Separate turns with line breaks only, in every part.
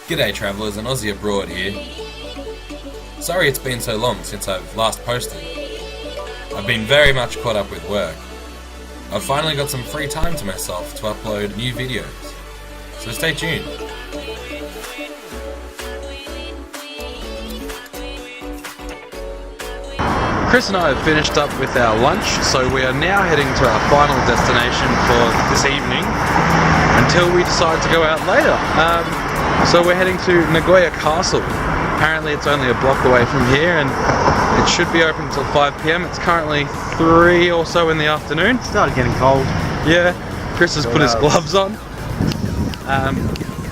G'day travellers, and Aussie Abroad here. Sorry it's been so long since I've last posted. I've been very much caught up with work. I've finally got some free time to myself to upload new videos, so stay tuned.
Chris and I have finished up with our lunch, so we are now heading to our final destination for this evening until we decide to go out later. So we're heading to Nagoya Castle. Apparently it's only a block away from here and it should be open until 5 PM. It's currently 3 or so in the afternoon.
Started getting cold.
Yeah, Chris has put his gloves on.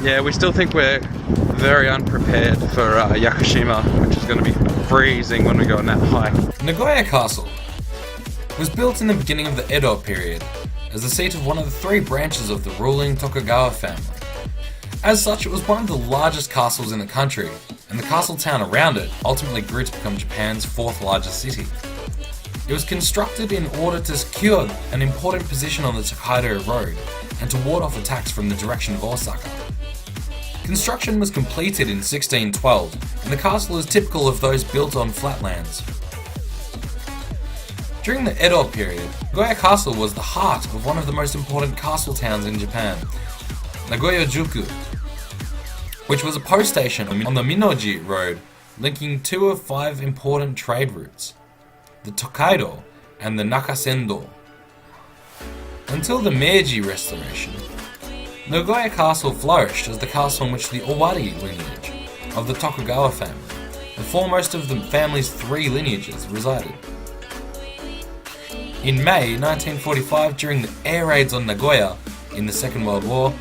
Yeah, we still think we're very unprepared for Yakushima, which is going to be freezing when we go on that hike.
Nagoya Castle was built in the beginning of the Edo period as the seat of one of the 3 branches of the ruling Tokugawa family. As such, it was one of the largest castles in the country, and the castle town around it ultimately grew to become Japan's 4th largest city. It was constructed in order to secure an important position on the Tokaido Road and to ward off attacks from the direction of Osaka. Construction was completed in 1612, and the castle is typical of those built on flatlands. During the Edo period, Nagoya Castle was the heart of one of the most important castle towns in Japan, Nagoya-juku, which was a post station on the Minoji Road linking 2 of 5 important trade routes, the Tokaido and the Nakasendo. Until the Meiji Restoration, Nagoya Castle flourished as the castle in which the Owari lineage of the Tokugawa family, the foremost of the family's 3 lineages, resided. In May 1945, during the air raids on Nagoya in the Second World War,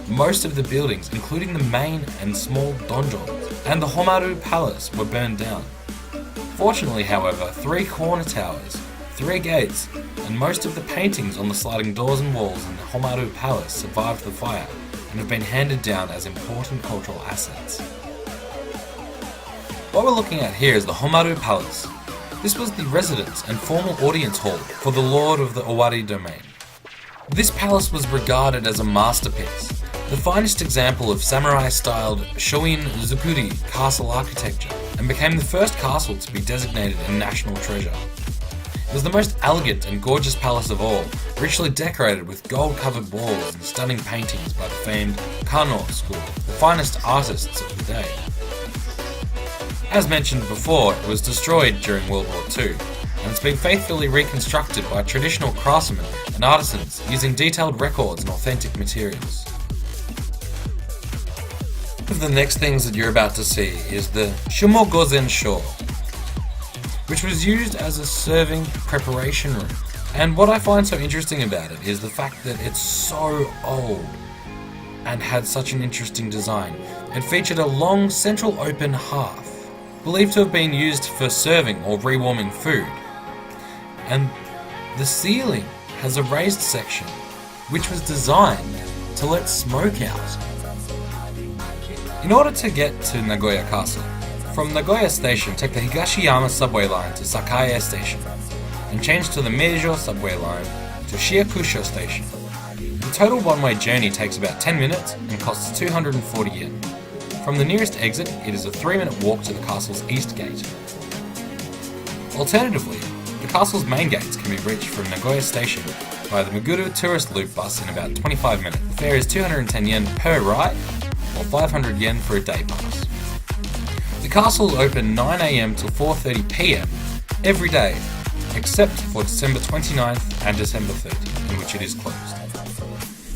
most of the buildings, including the main and small donjons and the Homaru Palace, were burned down. Fortunately, however, 3 corner towers, 3 gates, and most of the paintings on the sliding doors and walls in the Homaru Palace survived the fire and have been handed down as important cultural assets. What we're looking at here is the Homaru Palace. This was the residence and formal audience hall for the lord of the Owari domain. This palace was regarded as a masterpiece, the finest example of samurai-styled Shoin Zukuri castle architecture, and became the first castle to be designated a national treasure. It was the most elegant and gorgeous palace of all, richly decorated with gold-covered walls and stunning paintings by the famed Kano school, the finest artists of the day. As mentioned before, it was destroyed during World War II, and it's been faithfully reconstructed by traditional craftsmen and artisans using detailed records and authentic materials. One of the next things that you're about to see is the Shumogozen Sho, which was used as a serving preparation room. And what I find so interesting about it is the fact that it's so old and had such an interesting design. It featured a long central open hearth, believed to have been used for serving or rewarming food. And the ceiling has a raised section which was designed to let smoke out. In order to get to Nagoya Castle, from Nagoya Station take the Higashiyama subway line to Sakae Station and change to the Meijo subway line to Shiakusho Station. The total one-way journey takes about 10 minutes and costs 240 yen. From the nearest exit, it is a 3-minute walk to the castle's east gate. Alternatively, the castle's main gates can be reached from Nagoya Station by the Meguro tourist loop bus in about 25 minutes. The fare is 210 yen per ride, or 500 yen for a day pass. The castle is open 9 AM till 4:30 PM every day, except for December 29th and December 30th, in which it is closed.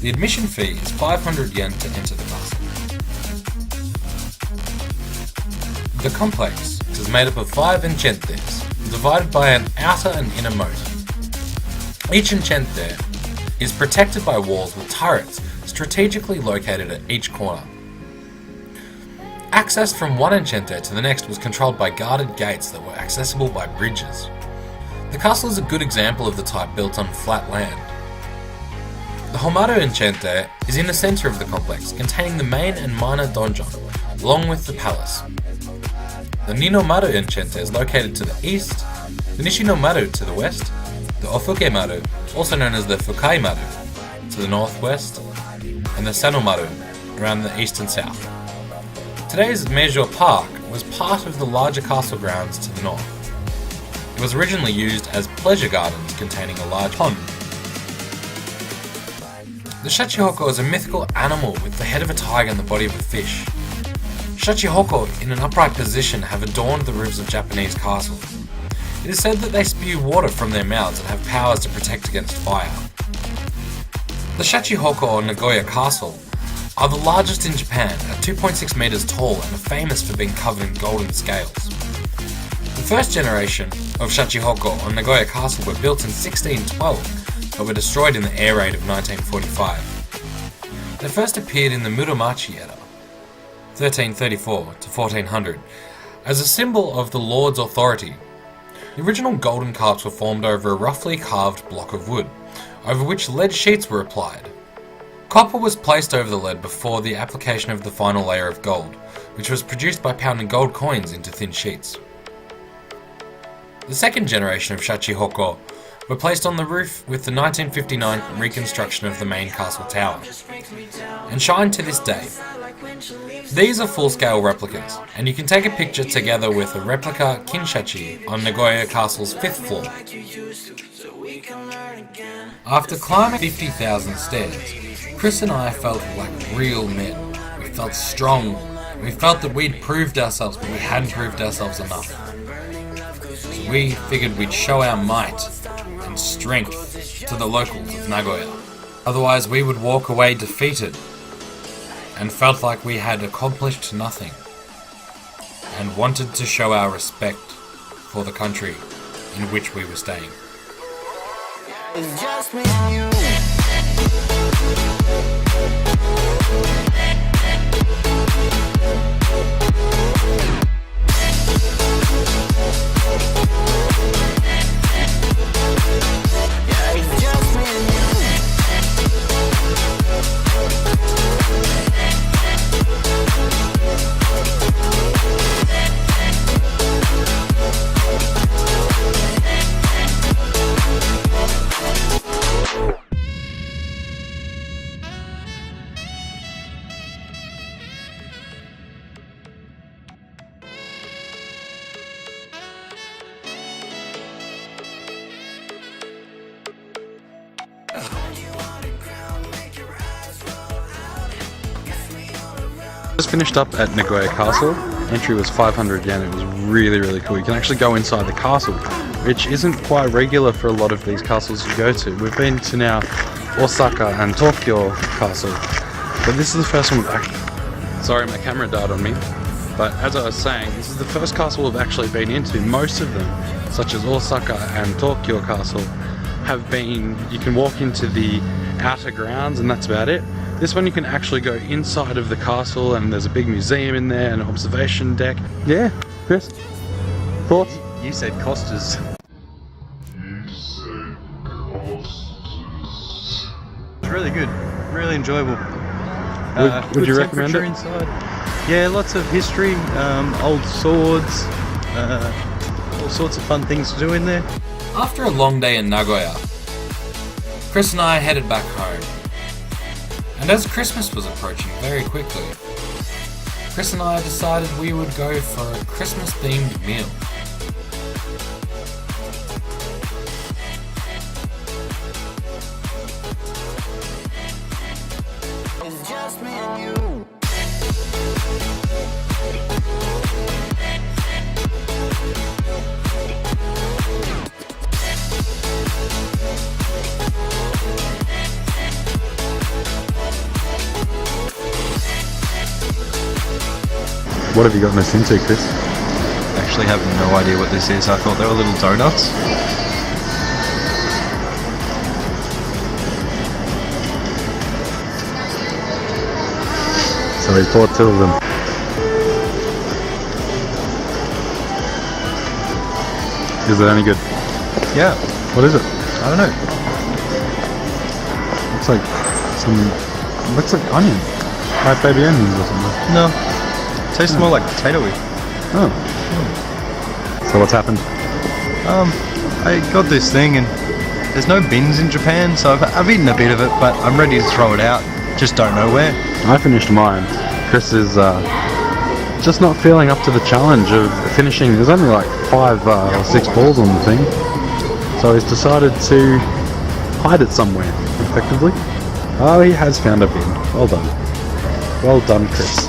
The admission fee is 500 yen to enter the castle. The complex is made up of 5 enchantes, divided by an outer and inner moat. Each enchante is protected by walls with turrets strategically located at each corner. Access from one enchante to the next was controlled by guarded gates that were accessible by bridges. The castle is a good example of the type built on flat land. The Homaru enchante is in the center of the complex, containing the main and minor donjon, along with the palace. The Ninomaru enchante is located to the east, the Nishinomaru to the west, the Ofukemaru, also known as the Fukaimaru, to the northwest, and the Sanomaru around the east and south. Today's Meijo Park was part of the larger castle grounds to the north. It was originally used as pleasure gardens containing a large pond. The Shachihoko is a mythical animal with the head of a tiger and the body of a fish. Shachihoko in an upright position have adorned the roofs of Japanese castles. It is said that they spew water from their mouths and have powers to protect against fire. The Shachihoko or Nagoya Castle are the largest in Japan at 2.6 meters tall and are famous for being covered in golden scales. The first generation of Shachihoko or Nagoya Castle were built in 1612 but were destroyed in the air raid of 1945. They first appeared in the Muromachi era, 1334 to 1400, as a symbol of the lord's authority. The original golden carps were formed over a roughly carved block of wood, over which lead sheets were applied. Copper was placed over the lead before the application of the final layer of gold, which was produced by pounding gold coins into thin sheets. The second generation of Shachihoko were placed on the roof with the 1959 reconstruction of the main castle tower, and shine to this day. These are full-scale replicas, and you can take a picture together with a replica Kinshachi on Nagoya Castle's 5th floor. After climbing 50,000 stairs, Chris and I felt like real men. We felt strong. We felt that we'd proved ourselves, but we hadn't proved ourselves enough. So we figured we'd show our might and strength to the locals of Nagoya. Otherwise we would walk away defeated and felt like we had accomplished nothing and wanted to show our respect for the country in which we were staying.
It's just me and you.
Just finished up at Nagoya Castle. Entry was 500 yen. It was really cool. You can actually go inside the castle, which isn't quite regular for a lot of these castles you go to. We've been to now Osaka and Tokyo Castle, but this is the first one we've actually... Sorry, my camera died on me. But as I was saying, this is the first castle we've actually been into. Most of them, such as Osaka and Tokyo Castle, have been... You can walk into the outer grounds and that's about it. This one you can actually go inside of the castle and there's a big museum in there and an observation deck. Yeah, Chris? Thoughts?
You said Costas. It's really good, really enjoyable.
Would you recommend it?
Inside. Yeah, lots of history, old swords, all sorts of fun things to do in there.
After a long day in Nagoya, Chris and I headed back home. And as Christmas was approaching very quickly, Chris and I decided we would go for a Christmas-themed meal.
It's just me and you.
What have you gotten us into, Chris?
Actually have no idea what this is. I thought they were little donuts.
So we bought two of them. Is it any good?
Yeah,
What is it?
I don't know.
Looks like onion. Like baby onions or something.
No, tastes more like potatoey.
Oh. So what's happened?
I got this thing and there's no bins in Japan, so I've eaten a bit of it, but I'm ready to throw it out. Just don't know where.
I finished mine. Chris is just not feeling up to the challenge of finishing. There's only like 5 or 6 balls on the thing, so he's decided to hide it somewhere, effectively. Oh, he has found a bin. Well done, Chris.